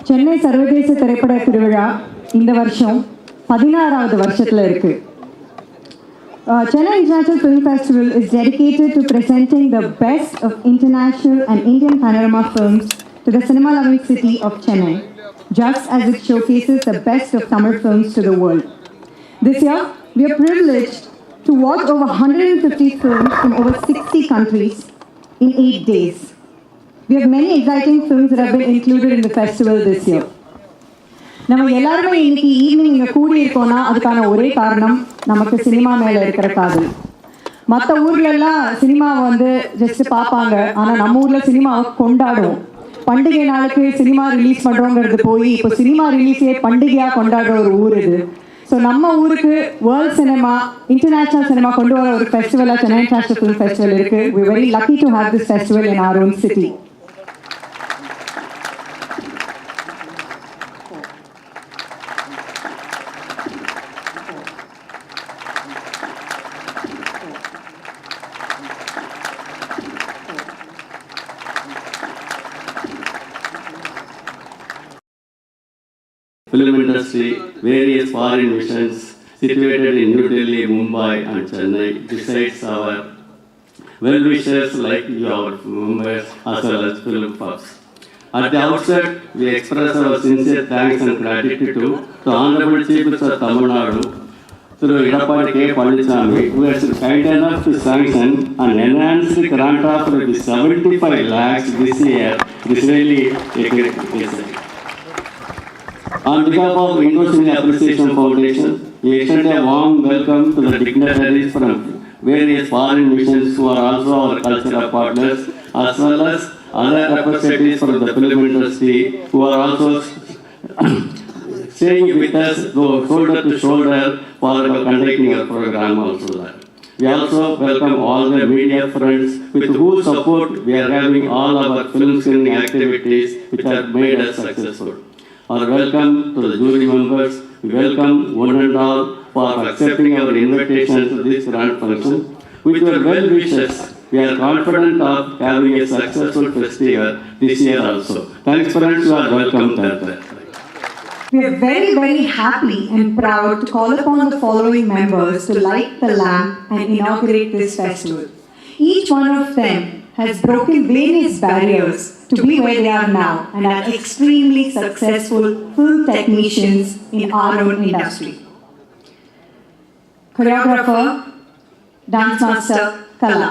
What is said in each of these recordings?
சென்னை சர்வதேச திரைப்பட திருவிழா இந்த வருஷம் 16வது வருஷத்துல இருக்கு. Chennai International Film Festival is dedicated to presenting the best of international and Indian panorama films to the cinema-loving city of Chennai, just as it showcases the best of Tamil films to the world. This year, we are privileged to watch over 150 films from over 60 countries in 8 days. We have many exciting films that have been included in the festival this year. நம்ம எல்லாருமே இன்னைக்கு evening இங்கே கூடி இருக்கோம்னா அதுக்கான ஒரே காரணம் நமக்கு சினிமா மேலே இருக்கிற காதல். மற்ற ஊர்லெல்லாம் சினிமாவை வந்து ஜஸ்ட் பார்ப்பாங்க, ஆனால் நம்ம ஊரில் சினிமாவை கொண்டாடுவோம். பண்டிகை நாளுக்கு சினிமா ரிலீஸ் பண்ணுறோங்கிறது போய் இப்போ சினிமா ரிலீஸே பண்டிகையாக கொண்டாடுற ஒரு ஊர் இது. ஸோ நம்ம ஊருக்கு வேர்ல்ட் சினிமா, இன்டர்நேஷ்னல் சினிமா கொண்டு வர ஒரு ஃபெஸ்டிவலாக சென்னை இன்டர்நேஷ்னல் ஃபிலிம் ஃபெஸ்டிவல் இருக்குது. We very lucky to have this festival in our own city. Film industry, various foreign missions situated in New Delhi, Mumbai and Chennai, besides our well-wishers like our members as well as film puffs. At the outset, we express our sincere thanks and gratitude to the Honorable Chief Minister of Tamil Nadu, through Edappadi K. Palaniswamy, who has been kind enough to sanction and enhance the grant of 75 lakhs this year. This is really a great message. On behalf of Inauguration Appreciation Foundation, we extend a warm welcome to the dignitaries from various foreign missions who are also our cultural partners, as well as other representatives from the film industry who are also staying with us shoulder to shoulder for conducting our program also. We also welcome all the media friends with whose support we are having all our film screening activities which have made us successful. Our welcome to the jury members. We welcome one and all for accepting our invitation to this grand function. With your well wishes, we are confident of having a successful festival this year also. Thanks friends, you are welcome. We are very, very happy and proud to call upon the following members to light the lamp and inaugurate this festival. Each one of them has broken various barriers to be where they are now and are extremely successful film technicians in our own industry. Choreographer, dance master, Kala.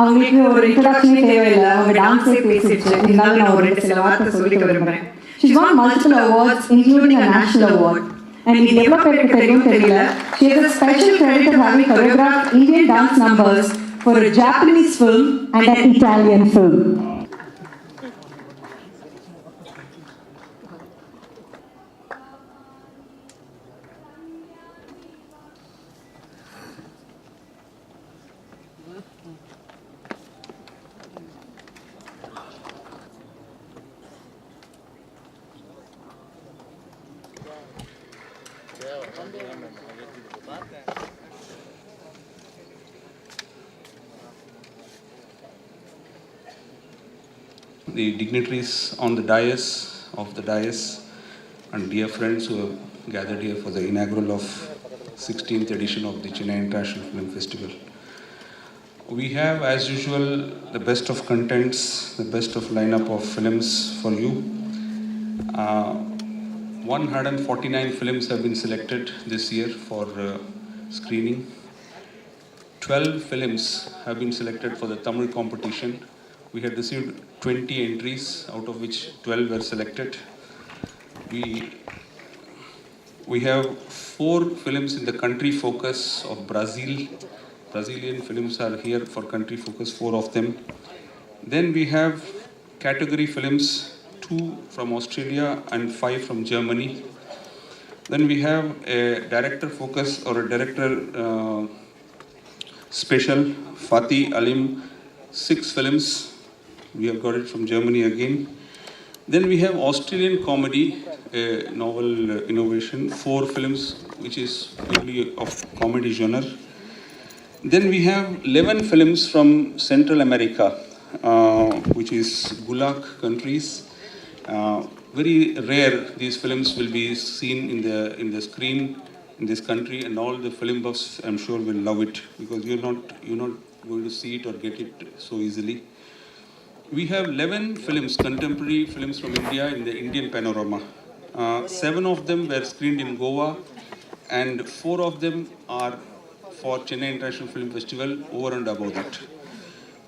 அவங்களுக்கு ஒரு இன்ட்ரடக்ஷனே தேவையில்லை, அவங்க டான்ஸே பேசிடுச்சு. இருந்தாலும் நான் ஒரு சில வார்த்தை சொல்லிக்க விரும்புகிறேன். She's won multiple awards, including a national award. And இது எவ்வளோ பேருக்கு தெரியும் தெரியல. She has a special credit of having choreographed Indian dance numbers for a Japanese film and an Italian film. The dignitaries on the dais and dear friends who have gathered here for the inaugural of 16th edition of the Chennai International Film Festival. We have, as usual, the best of contents, the best of lineup of films for you. 149 films have been selected this year for screening. 12 films have been selected for the Tamil competition. We had received 20 entries, out of which 12 were selected. We have 4 films in the country focus of Brazil. Brazilian films are here for country focus, 4 of them. Then we have category films, 2 from Australia and 5 from Germany. Then we have a director focus or a director special, Fatih Alim, 6 films. We have got it from Germany again. Then we have Australian comedy, a novel Inauguration, 4 films, which is purely of comedy genre. Then we have 11 films from Central America, which is Gulag countries. Very rare these films will be seen in the screen in this country, and all the film buffs, I'm sure, will love it, because you're not going to see it or get it so easily. We have 11 films, contemporary films from India in the Indian panorama. 7 of them were screened in Goa, and 4 of them are for Chennai International Film Festival, over and above that.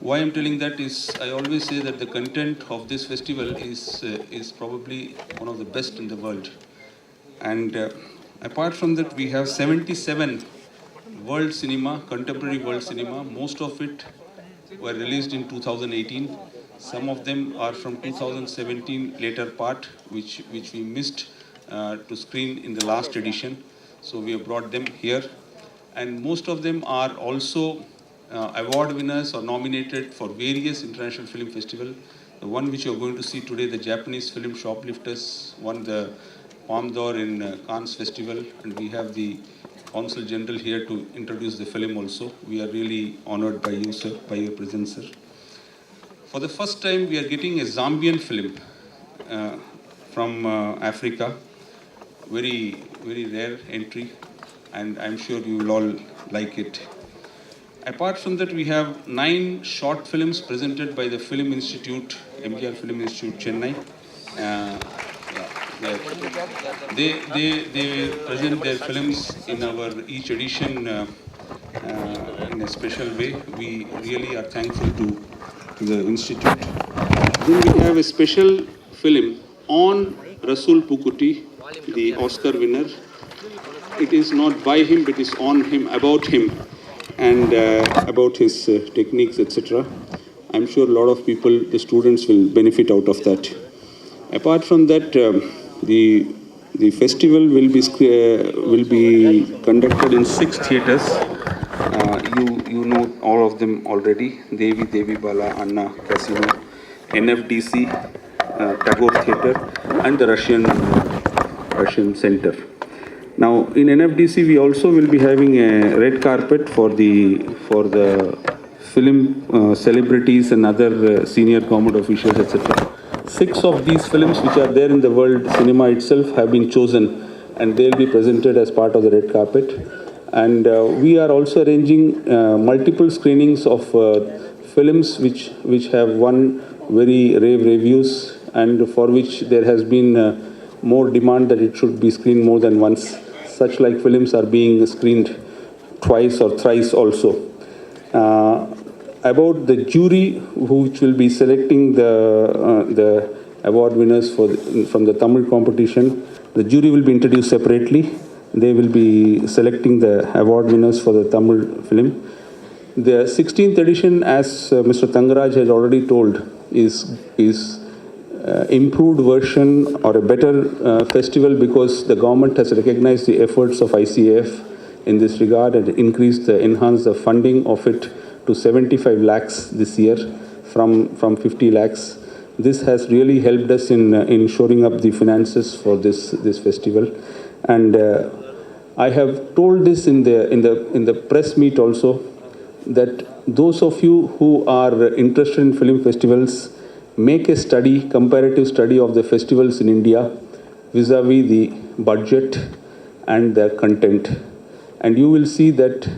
Why I'm telling that is, I always say that the content of this festival is probably one of the best in the world. And apart from that, we have 77 world cinema, contemporary world cinema. Most of it were released in 2018. Some of them are from 2017 later part, which we missed to screen in the last edition. So we have brought them here. And most of them are also award winners or nominated for various international film festivals. The one which you are going to see today, the Japanese film Shoplifters, won the Palme d'Or in Cannes Festival, and we have the Consul General here to introduce the film also. We are really honored by you, sir, by your presence, sir. For the first time, we are getting a Zambian film from Africa. Very, very rare entry, and I'm sure you will all like it. Apart from that, we have 9 short films presented by the Film Institute, MGR Film Institute, Chennai. They present their films in our each edition in a special way. We really are thankful to the Institute. Then we have a special film on Rasul Pukuti, the Oscar winner. It is not by him, but it is on him, about him, and about his techniques, etc. I'm sure a lot of people, the students, will benefit out of that. Apart from that, the festival will be conducted in 6 theatres. You know all of them already: Devi Bala, Anna Casino, NFDC, Tagore Theatre, and the Russian Center. Now, in NFDC, we also will be having a red carpet for the film celebrities and other senior government officials, etc. 6 of these films, which are there in the world cinema itself, have been chosen, and they'll be presented as part of the red carpet. And we are also arranging multiple screenings of films which have won very rave reviews, and for which there has been more demand that it should be screened more than once. Such like films are being screened twice or thrice also. About the jury, which will be selecting the award winners from the Tamil competition, the jury will be introduced separately. They will be selecting the award winners for the Tamil film. The 16th edition, as Mr. Tangaraj has already told, is improved version or a better festival, because the government has recognized the efforts of ICAF in this regard and enhanced the funding of it to 75 lakhs this year from 50 lakhs. This has really helped us in shoring up the finances for this festival. And I have told this in the press meet also, that those of you who are interested in film festivals, make a comparative study of the festivals in India vis-a-vis the budget and the content. And you will see that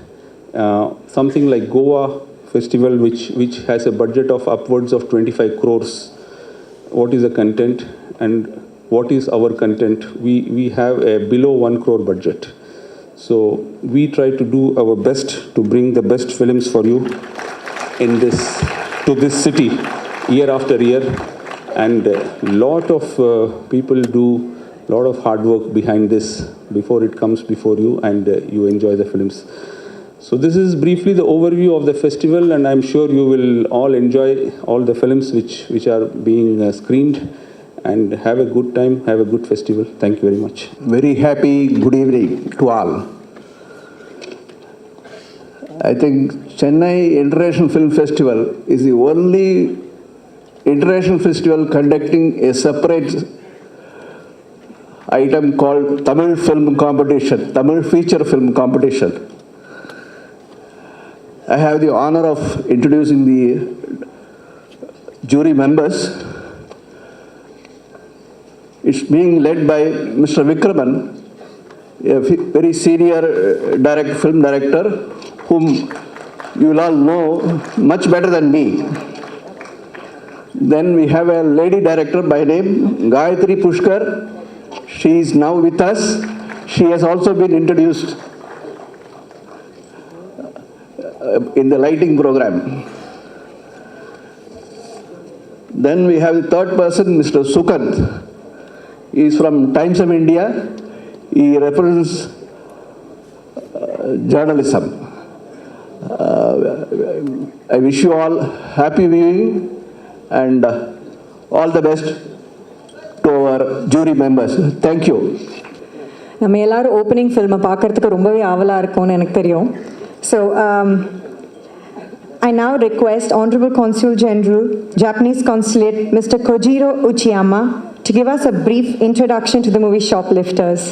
something like Goa festival, which has a budget of upwards of 25 crores, what is the content and what is our content? We have a below 1 crore budget. So we try to do our best to bring the best films for you to this city year after year, and lot of people do a lot of hard work behind this before it comes before you, and you enjoy the films. So this is briefly the overview of the festival, and I'm sure you will all enjoy all the films which are being screened, and have a good time, have a good festival. Thank you very much. Very happy good evening to all. I think Chennai International Film Festival is the only international festival conducting a separate item called Tamil Film Competition, Tamil Feature Film Competition. I have the honor of introducing the jury members. It's being led by Mr. Vikraman, a very senior film director, whom you will all know much better than me. Then we have a lady director by name Gayatri Pushkar. She is now with us. She has also been introduced in the lighting program. Then we have the third person, Mr. Sukant. He is from Times of India. He represents journalism. I wish you all happy viewing and all the best to our jury members. Thank you. நம்ம எல்லாரும் opening ஃபில்மை பார்க்கறதுக்கு ரொம்பவே ஆவலாக இருக்கும்னு எனக்கு தெரியும். So I now request Honorable Consul General, Japanese Consulate, Mr. Kojiro Uchiyama, to give us a brief introduction to the movie Shoplifters.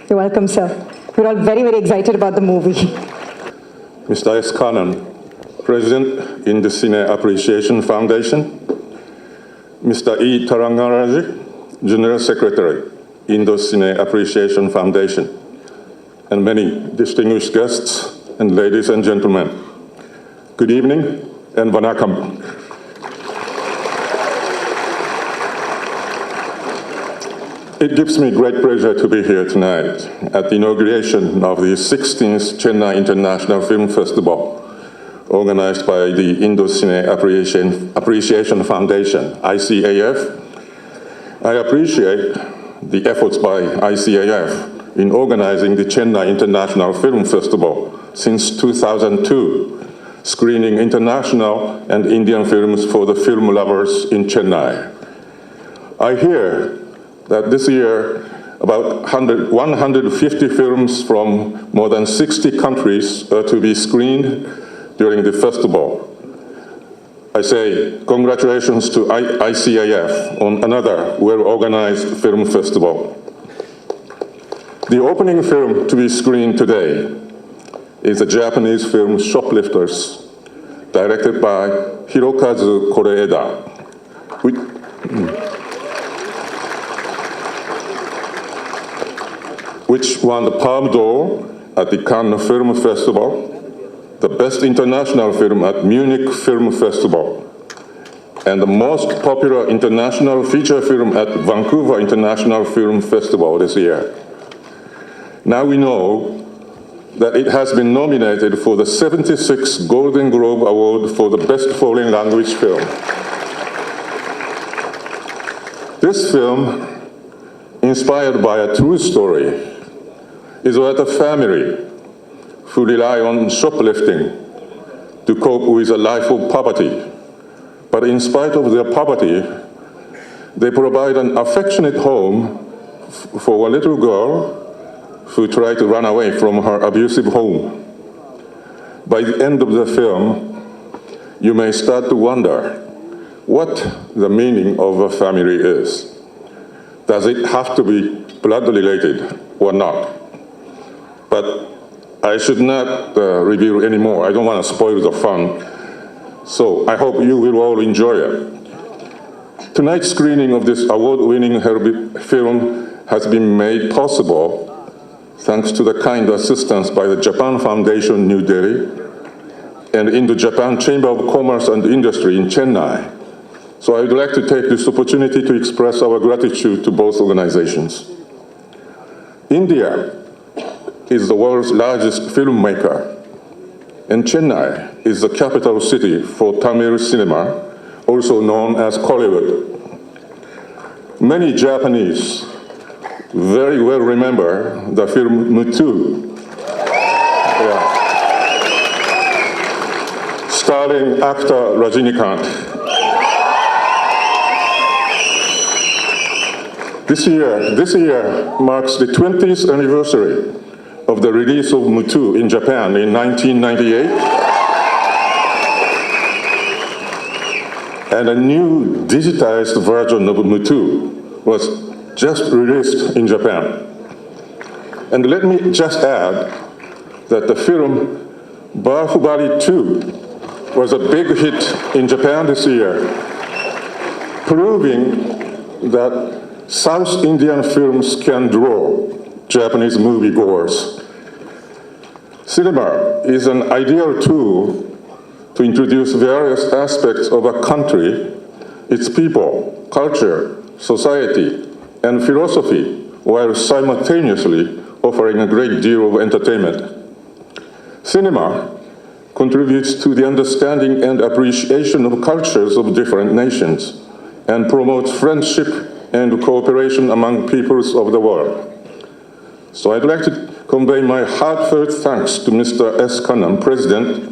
You're welcome, sir. We're all very, very excited about the movie. Mr. S. Kanan, President, Indocine Appreciation Foundation. Mr. E. Tarangaraji, General Secretary, Indocine Appreciation Foundation. And many distinguished guests and ladies and gentlemen. Good evening and vanakkam. It gives me great pleasure to be here tonight at the inauguration of the 16th Chennai International Film Festival, organized by the Indocine Appreciation Foundation, ICAF. I appreciate the efforts by ICAF in organizing the Chennai International Film Festival since 2002, screening international and Indian films for the film lovers in Chennai. I hear that this year about 150 films from more than 60 countries are to be screened during the festival. I say congratulations to ICAF on another well-organized film festival. The opening film to be screened today is the Japanese film Shoplifters, directed by Hirokazu Koreeda, which won the Palme d'Or at the Cannes Film Festival, the Best International Film at Munich Film Festival, and the most popular international feature film at Vancouver International Film Festival this year. Now we know that it has been nominated for the 76th Golden Globe Award for the Best Foreign Language Film. This film, inspired by a true story, is about a family who rely on shoplifting to cope with a life of poverty. But in spite of their poverty, they provide an affectionate home for a little girl who tried to run away from her abusive home. By the end of the film, you may start to wonder what the meaning of a family is. Does it have to be blood related or not? But I should not reveal any more. I don't want to spoil the fun. So I hope you will all enjoy it. Tonight's screening of this award-winning film has been made possible thanks to the kind assistance by the Japan Foundation, New Delhi, and Indo-Japan Chamber of Commerce and Industry in Chennai. So I would like to take this opportunity to express our gratitude to both organizations. India is the world's largest filmmaker, and Chennai is the capital city for Tamil cinema, also known as Hollywood. Many Japanese very well remember the film Mutu, starring actor Rajinikanth. This year marks the 20th anniversary of the release of Mutu in Japan in 1998, and a new digitized version of Mutu was just released in Japan. And let me just add that the film Bahubali 2 was a big hit in Japan this year, proving that South Indian films can draw Japanese moviegoers. Cinema is an ideal tool to introduce various aspects of a country, its people, culture, society, and philosophy, while simultaneously offering a great deal of entertainment. Cinema contributes to the understanding and appreciation of cultures of different nations and promotes friendship and cooperation among peoples of the world. So I'd like to convey my heartfelt thanks to Mr. S. Kannan, President,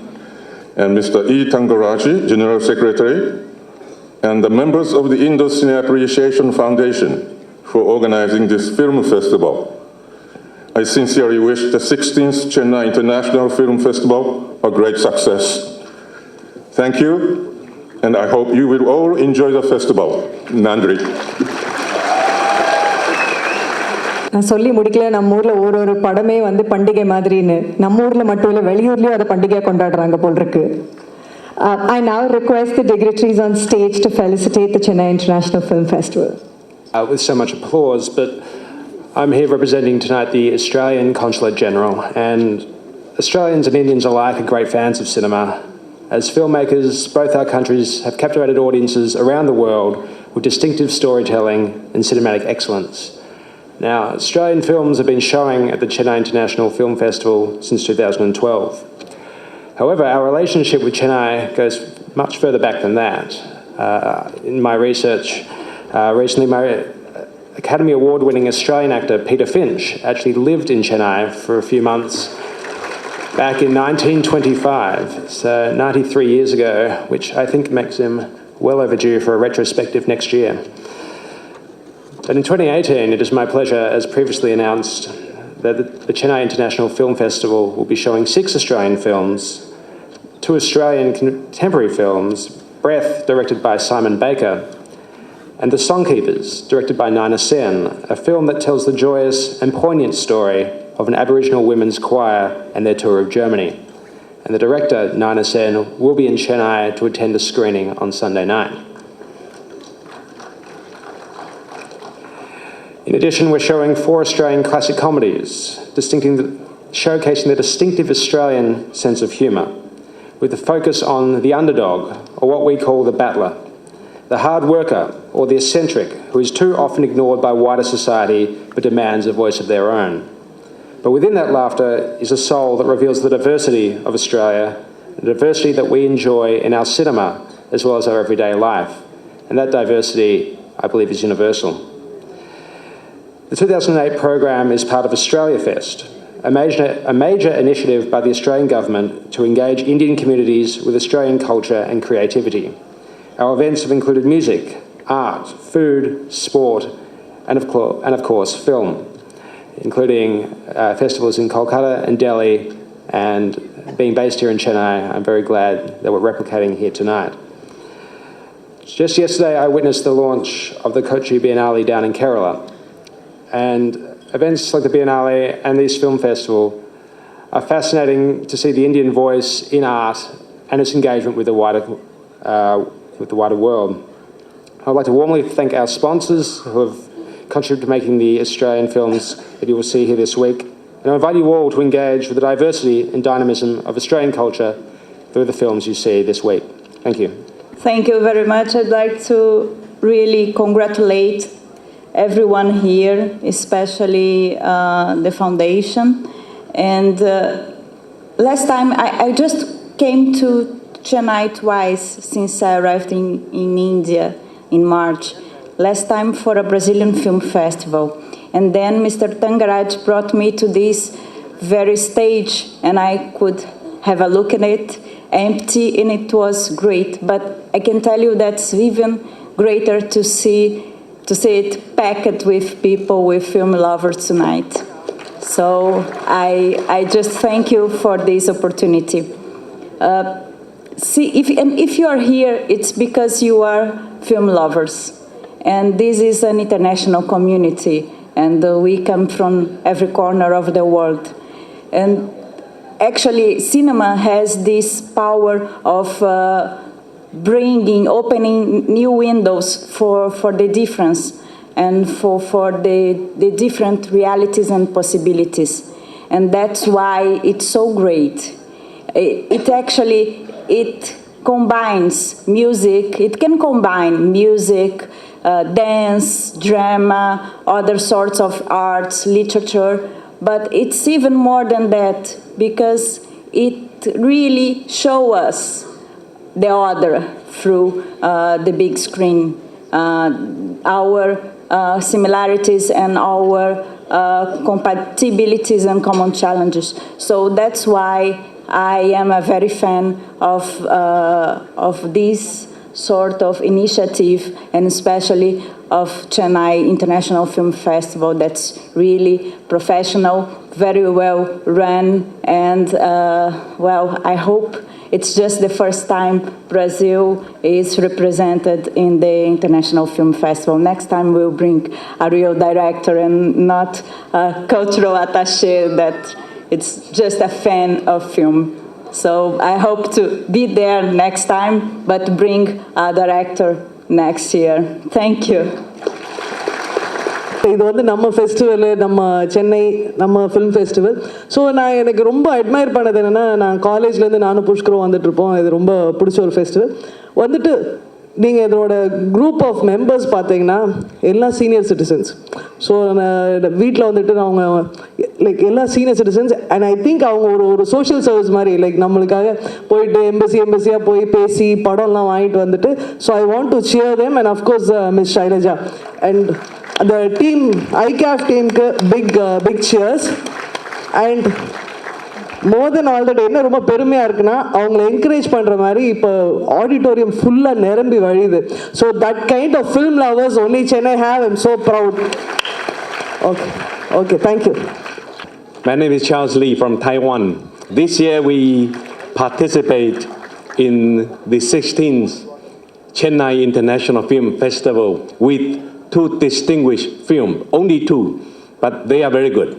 and Mr. E. Tangaraji, General Secretary, and the members of the Indo Cine Appreciation Foundation for organizing this film festival. I sincerely wish the 16th Chennai International Film Festival a great success. Thank you, and I hope you will all enjoy the festival. Nandri. நான் சொல்லி முடிக்கல, நம்ம ஊரில் ஒரு படமே வந்து பண்டிகை மாதிரின்னு. நம்ம ஊரில் மட்டும் இல்லை, வெளியூர்லேயும் அதை பண்டிகையாக கொண்டாடுறாங்க போல் இருக்கு. I now request the dignitaries on stage to felicitate the Chennai International Film Festival. With so much applause, but I'm here representing tonight the Australian Consulate General, and Australians and Indians alike are great fans of cinema. As filmmakers, both our countries have captivated audiences around the world with distinctive storytelling and cinematic excellence. Now, Australian films have been showing at the Chennai International Film Festival since 2012. However, our relationship with Chennai goes much further back than that. In my research, recently my Academy Award-winning Australian actor Peter Finch actually lived in Chennai for a few months back in 1925, so 93 years ago, which I think makes him well overdue for a retrospective next year. But in 2018, it is my pleasure, as previously announced, that the Chennai International Film Festival will be showing 6 Australian films, 2 Australian contemporary films, Breath, directed by Simon Baker, and The Songkeepers, directed by Nina Sen, a film that tells the joyous and poignant story of an Aboriginal women's choir and their tour of Germany. And the director, Nina Sen, will be in Chennai to attend a screening on Sunday night. In addition, we're showing 4 Australian classic comedies, showcasing the distinctive Australian sense of humour, with a focus on the underdog, or what we call the battler, the hard worker, or the eccentric, who is too often ignored by wider society but demands a voice of their own. But within that laughter is a soul that reveals the diversity of Australia, the diversity that we enjoy in our cinema as well as our everyday life. And that diversity, I believe, is universal. The 2008 program is part of Australia Fest, a major initiative by the Australian government to engage Indian communities with Australian culture and creativity. Our events have included music, art, food, sport, and of course, film, including festivals in Kolkata and Delhi, and being based here in Chennai, I'm very glad that we're replicating here tonight. Just yesterday, I witnessed the launch of the Kochi Biennale down in Kerala, and events like the Biennale and this film festival are fascinating to see the Indian voice in art and its engagement with the wider world. I'd like to warmly thank our sponsors who have contributed to making the Australian films that you will see here this week. And I invite you all to engage with the diversity and dynamism of Australian culture through the films you see this week. Thank you. Thank you very much. I'd like to really congratulate everyone here, especially the foundation. And last time, I just came to Chennai twice since I arrived in India in March. Last time for a Brazilian film festival. And then Mr. Tangaraj brought me to this very stage and I could have a look at it, empty, and it was great. But I can tell you that's even greater to see it packed with people, with film lovers tonight. So I just thank you for this opportunity. If you are here, it's because you are film lovers. And this is an international community, and we come from every corner of the world. And actually, cinema has this power of opening new windows for the difference. and for the different realities and possibilities. And that's why it's so great. It combines music, it can combine music, dance, drama, other sorts of arts, literature, but it's even more than that because it really shows us the other through the big screen, our similarities and our compatibilities and common challenges. So that's why I am a very fan of this sort of initiative, and especially of Chennai International Film Festival. That's really professional, very well run, and well, I hope it's just the first time Brazil is represented in the International Film Festival. Next time we'll bring a real director and not a cultural attaché that it's just a fan of film. So I hope to be there next time, but bring a director next year. Thank you. இது வந்து நம்ம festival, நம்ம சென்னை நம்ம film festival. So நான் எனக்கு ரொம்ப admire பண்ணது என்னென்னா, நான் காலேஜ்லேருந்து நானும் புஷ்கரும் வந்துட்டுருப்போம். இது ரொம்ப பிடிச்ச ஒரு ஃபெஸ்டிவல். வந்துட்டு நீங்கள் இதோட குரூப் ஆஃப் மெம்பர்ஸ் பார்த்தீங்கன்னா எல்லாம் சீனியர் சிட்டிசன்ஸ். ஸோ வீட்டில் வந்துட்டு அவங்க லைக் எல்லா senior citizens. And I think அவங்க ஒரு சோஷியல் சர்வீஸ் மாதிரி லைக் நம்மளுக்காக போயிட்டு எம்பசியாக போய் பேசி படம்லாம் வாங்கிட்டு வந்துட்டு. So I want to cheer them and of course miss Shailaja and அந்த டீம் ஐகேஃப் டீமுக்கு big cheers. And more then all that என்ன ரொம்ப பெருமையாக இருக்குன்னா, அவங்களை என்கரேஜ் பண்ணுற மாதிரி இப்போ ஆடிட்டோரியம் ஃபுல்லாக நிரம்பி வழியுது. So that kind of film lovers only Chennai have. I'm so proud. Okay thank you. My name is Charles Lee from Taiwan. This year we participate in the 16th Chennai International Film Festival with 2 distinguished films, only 2, but they are very good.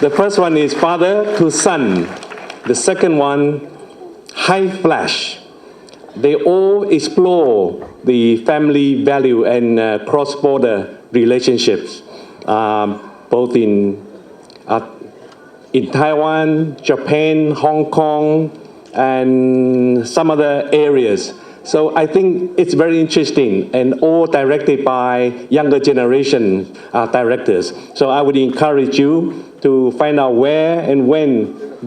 The first one is Father to Son. The second one, High Flash. They all explore the family value and cross-border relationships, both in Taiwan, Japan, Hong Kong, and some other areas. So I think it's very interesting and all directed by younger generation directors. So I would encourage you to find out where and when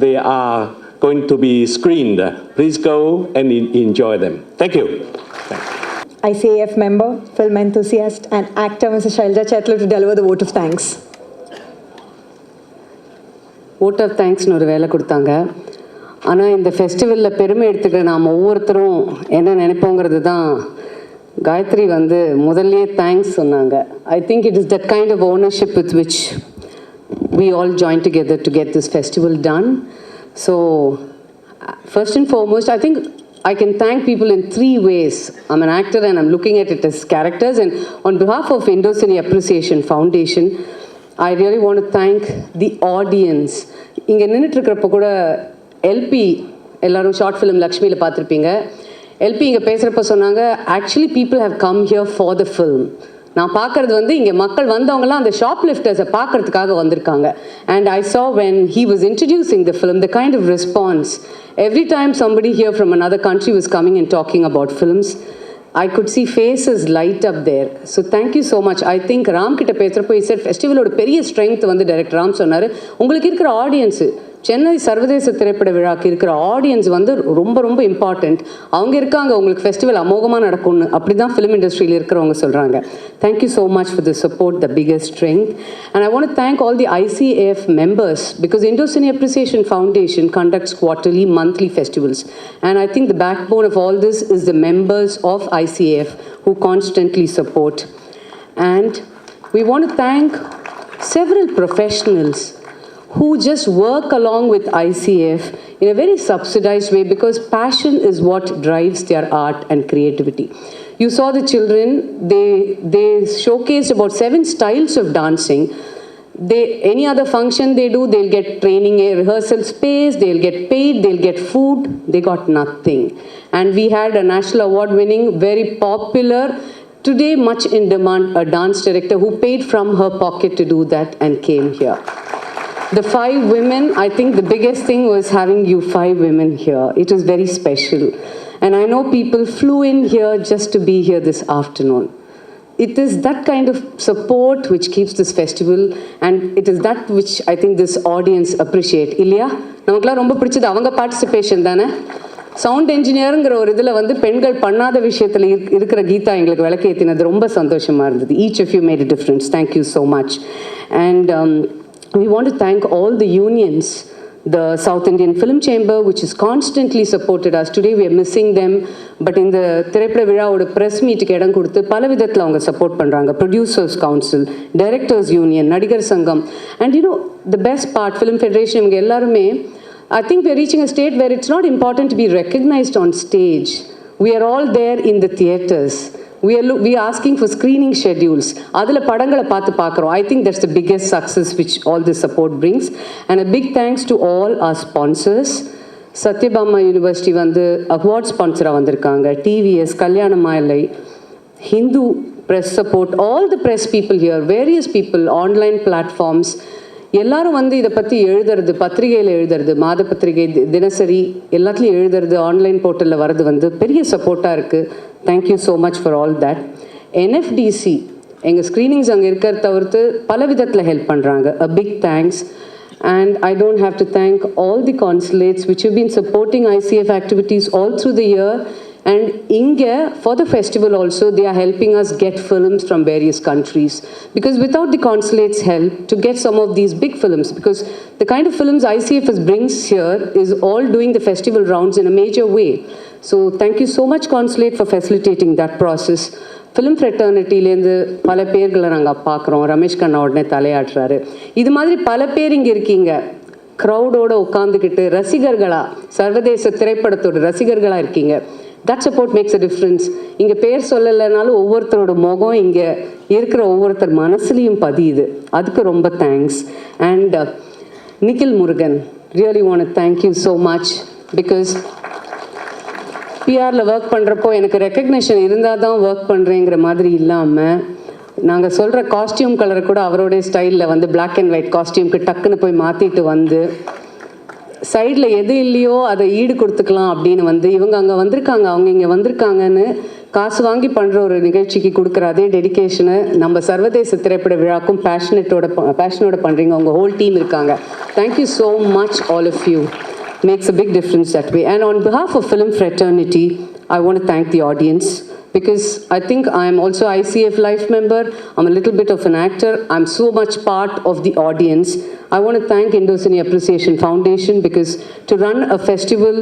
they are going to be screened. Please go and enjoy them. Thank you. ICAF member, film enthusiast and actor Mrs. Shailaja Chetlu to deliver the vote of thanks. vote of thanksனு ஒரு வேலை கொடுத்தாங்க. ஆனால் இந்த ஃபெஸ்டிவலில் பெருமை எடுத்துக்கிற நாம் ஒவ்வொருத்தரும் என்ன நினைப்போங்கிறது தான் காயத்ரி வந்து முதல்லையே தேங்க்ஸ் சொன்னாங்க. I think it is that kind of ownership with which we all join together to get this festival done. So first and foremost, I think I can thank people in 3 ways. I'm an actor and I'm looking at it as characters, and on behalf of Indo-Cine Appreciation Foundation, I really want to thank the audience. இங்கே நின்றுட்டுருக்கிறப்ப கூட LP எல்லோரும் short film லக்ஷ்மியில் பார்த்துருப்பீங்க. LP இங்கே பேசுகிறப்ப சொன்னாங்க, actually people have come here for the film. நான் பார்க்குறது வந்து இங்கே மக்கள் வந்தவங்கலாம் அந்த ஷாப் லிஃப்டர்ஸை பார்க்குறதுக்காக வந்திருக்காங்க. And I saw when he was introducing the film, the kind of response. Every time somebody here from another country was coming and talking about films, I could see faces light up there. So thank you so much. I think Ram கிட்ட பேசுகிறப்போ he said ஃபெஸ்டிவலோட பெரிய strength வந்து director Ram சொன்னார், உங்களுக்கு இருக்கிற audience Chennai சர்வதேச திரைப்பட விழாக்கு இருக்கிற ஆடியன்ஸ் வந்து ரொம்ப ரொம்ப இம்பார்ட்டண்ட். அவங்க இருக்காங்க, உங்களுக்கு ஃபெஸ்டிவல் அமோகமாக நடக்கும்னு அப்படி தான் ஃபிலிம் இண்டஸ்ட்ரியில் இருக்கிறவங்க சொல்கிறாங்க. Thank you so much for the support, the biggest strength. And I want to thank all the ICAF members because Indo-Cine Appreciation Foundation conducts quarterly, monthly festivals. And I think the backbone of all this is the members of ICAF who constantly support. And we want to thank several professionals who just work along with ICF in a very subsidized way because passion is what drives their art and creativity. You saw the children, they showcased about 7 styles of dancing. Any other function they do, they'll get training, a rehearsal space, they'll get paid, they'll get food. They got nothing. And we had a national award winning, very popular today much in demand, a dance director who paid from her pocket to do that and came here. The 5 women, I think the biggest thing was having you 5 women here. It was very special. And I know people flew in here just to be here this afternoon. It is that kind of support which keeps this festival, and it is that which I think this audience appreciate. Ilya, namakla romba pidichadu avanga participation thana. Sound engineerங்கிற ஒரு இதில் வந்து பெண்கள் பண்ணாத விஷயத்தில் இருக்கிற கீதா எங்களுக்கு விளக்கேற்றினது ரொம்ப சந்தோஷமாக இருந்தது. Each of you made a difference. Thank you so much. And we want to thank all the unions, the South Indian Film Chamber, which has constantly supported us. Today we are missing them, but in the திரைப்பட விழாவோட press மீட்டுக்கு இடம் கொடுத்து பல விதத்தில் அவங்க support பண்ணுறாங்க. Producers council, directors union, நடிகர் சங்கம், and the best part, Film Federation, இவங்க எல்லாருமே I think we're reaching a state where it's not important to be recognized on stage. We are all there in the theatres. We are asking for screening schedules. Adula padangala paathu paakrom. I think that's the biggest success which all this support brings. And a big thanks to all our sponsors. Satyabama University vandu award sponsor vandirukanga. TVS, Kalyanamaalai, Hindu press support, all the press people here, various people, online platforms. எல்லாரும் வந்து இதை பற்றி எழுதுறது, பத்திரிகையில் எழுதுறது, மாத பத்திரிகை, தினசரி எல்லாத்துலேயும் எழுதுறது, ஆன்லைன் போர்ட்டலில் வர்றது வந்து பெரிய சப்போர்ட்டாக இருக்குது. Thank you so much for all that. NFDC எங்கள் ஸ்க்ரீனிங்ஸ் அங்கே இருக்கிறத தவிர்த்து பல விதத்தில் ஹெல்ப் பண்ணுறாங்க. A big thanks. And I don't have to thank all the consulates which have been supporting ICF activities all through the year. And India, for the festival also, they are helping us get films from various countries. Because without the consulates' help, to get some of these big films, because the kind of films ICF brings here is all doing the festival rounds in a major way. So thank you so much, consulate, for facilitating that process. Film Fraternity-லேருந்து பல பேர்களை நாங்கள் பார்க்குறோம். ரமேஷ் கண்ணா உடனே தலையாட்டுறாரு. இது மாதிரி பல பேர் இங்கே இருக்கீங்க. க்ரௌடோடு உட்காந்துக்கிட்டு ரசிகர்களாக, சர்வதேச திரைப்படத்தோட ரசிகர்களாக இருக்கீங்க. That support maths a difference. இங்கே பேர் சொல்லலைனாலும் ஒவ்வொருத்தரோட முகம் இங்கே இருக்கிற ஒவ்வொருத்தர் மனசுலையும் பதியுது. அதுக்கு ரொம்ப thanks. And Nikhil Murugan, really want to thank you so much. Because பிஆரில் ஒர்க் பண்ணுறப்போ எனக்கு ரெக்கக்னேஷன் இருந்தால் தான் ஒர்க் பண்ணுறேங்கிற மாதிரி இல்லாமல், நாங்கள் சொல்கிற காஸ்டியூம் கலரை கூட அவரோடைய ஸ்டைலில் வந்து பிளாக் அண்ட் ஒயிட் காஸ்டியூம்க்கு டக்குன்னு போய் மாற்றிட்டு வந்து சைடில் எது இல்லையோ அதை ஈடு கொடுத்துக்கலாம் அப்படின்னு வந்து இவங்க அங்கே வந்திருக்காங்க, அவங்க இங்கே வந்திருக்காங்கன்னு காசு வாங்கி பண்ணுற ஒரு நிகழ்ச்சிக்கு கொடுக்குற அதே டெடிக்கேஷனை நம்ம சர்வதேச திரைப்பட விழாக்கும் பேஷனோட பண்ணுறீங்க. உங்கள் ஹோல் டீம் இருக்காங்க. Thank you so much all of you. Makes a big difference that way. And on behalf of Film Fraternity, I want to thank the audience, because I think I'm also ICF Life member. I'm a little bit of an actor. I'm so much part of the audience. I want to thank Indo-Cine Appreciation Foundation, because to run a festival,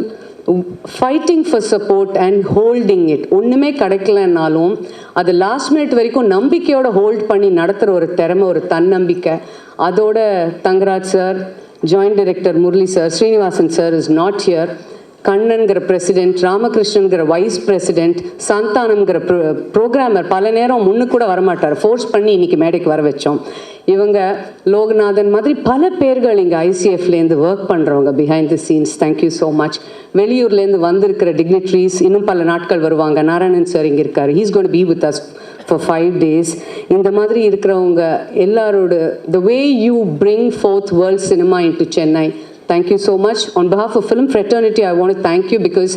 fighting for support and holding it, ஒன்றுமே கிடைக்கலனாலும் அது last minute வரைக்கும் நம்பிக்கையோட hold பண்ணி நடத்துகிற ஒரு திறமை, ஒரு தன்னம்பிக்கை. அதோட Thangaraj sir, Joint Director Murli sir, Srinivasan sir is not here. கண்ணன்கிற பிரசிடென்ட், ராமகிருஷ்ணன்கிற வைஸ் பிரசிடென்ட், சந்தானம்ங்கிற ப்ரோக்ராமர் பல நேரம் முன்னுக்கு கூட வரமாட்டார், ஃபோர்ஸ் பண்ணி இன்னைக்கு மேடைக்கு வர வச்சோம். இவங்க லோகநாதன் மாதிரி பல பேர்கள் இங்கே ஐசிஎஃப்லேருந்து ஒர்க் பண்ணுறவங்க behind the scenes. Thank you so much. வெளியூர்லேருந்து வந்திருக்கிற டிக்னிட்ரிஸ் இன்னும் பல நாட்கள் வருவாங்க. நாராயணன் சார் இங்கே இருக்கார். He's gonna be with us for 5 days. இந்த மாதிரி இருக்கிறவங்க எல்லாரோட the way you bring forth world cinema into Chennai, thank you so much. On behalf of Film Fraternity, I want to thank you, because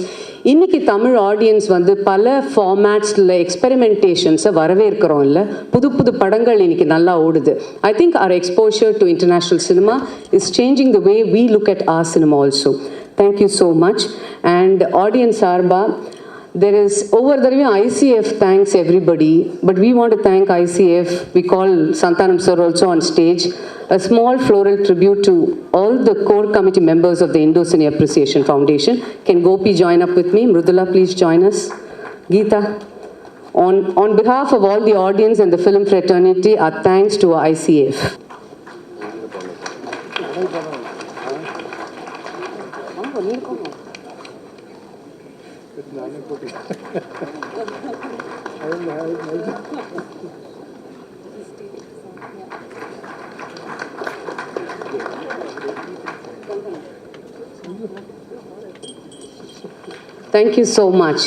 இன்னைக்கு Tamil audience வந்து பல ஃபார்மேட்ஸில் எக்ஸ்பெரிமெண்டேஷன்ஸை வரவேற்கிறோம். இல்லை, புது புது படங்கள் இன்னைக்கு நல்லா ஓடுது. I think our exposure to international cinema is changing the way we look at our cinema also. Thank you so much. And audience சார்பா, there is over the ICF thanks everybody, but we want to thank ICF. We call Santanam sir also on stage. A small floral tribute to all the core committee members of the Indo-Cine Appreciation Foundation. Can Gopi join up with me? Mrudula, please join us. Geeta. On behalf of all the audience and the Film Fraternity, our thanks to our ICF. Thank you so much.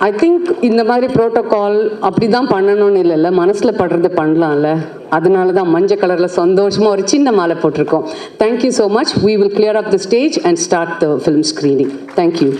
I think இந்த மாதிரி protocol அப்படி தான் பண்ணணும்னு இல்லைல்ல, மனசில் படுறது பண்ணலாம்ல. அதனால தான் மஞ்சள் கலரில் சந்தோஷமாக ஒரு சின்ன மாலை போட்டிருக்கோம். Thank you so much. We will clear up the stage and start the film screening. Thank you.